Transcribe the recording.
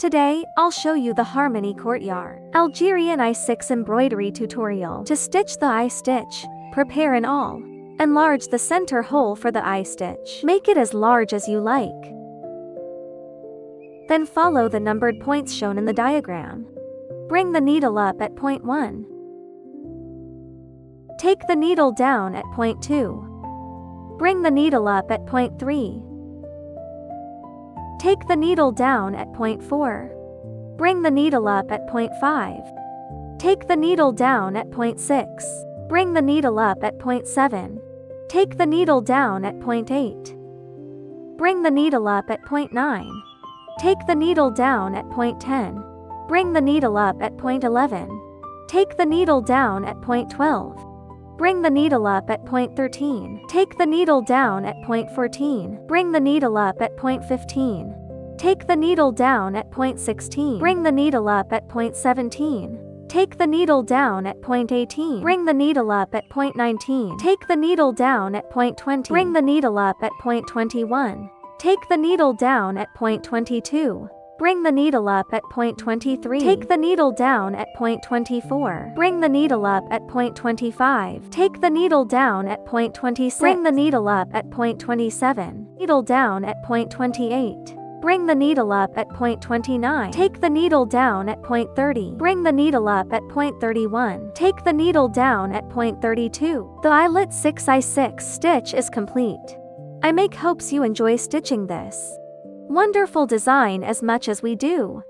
Today, I'll show you the Harmony Courtyard Algerian I6 embroidery tutorial. To stitch the I-stitch, prepare an awl. Enlarge the center hole for the I-stitch. Make it as large as you like. Then follow the numbered points shown in the diagram. Bring the needle up at point 1. Take the needle down at point 2. Bring the needle up at point 3. Take the needle down at point 4. Bring the needle up at point 5. Take the needle down at point 6. Bring the needle up at point 7. Take the needle down at point 8. Bring the needle up at point 9. Take the needle down at point 10. Bring the needle up at point 11. Take the needle down at point 12. Bring the needle up at point 13. Take the needle down at point 14. Bring the needle up at point 15. Take the needle down at point 16. Bring the needle up at point 17. Take the needle down at point 18. Bring the needle up at point 19. Take the needle down at point 20. Bring the needle up at point 21. Take the needle down at point 22. Bring the needle up at point 23. Take the needle down at point 24. Bring the needle up at point 25. Take the needle down at point 26. Bring the needle up at point 27. Needle down at point 28. Bring the needle up at point 29. Take the needle down at point 30. Bring the needle up at point 31. Take the needle down at point 32. The eyelet 6 stitch is complete. I make hopes you enjoy stitching this wonderful design as much as we do.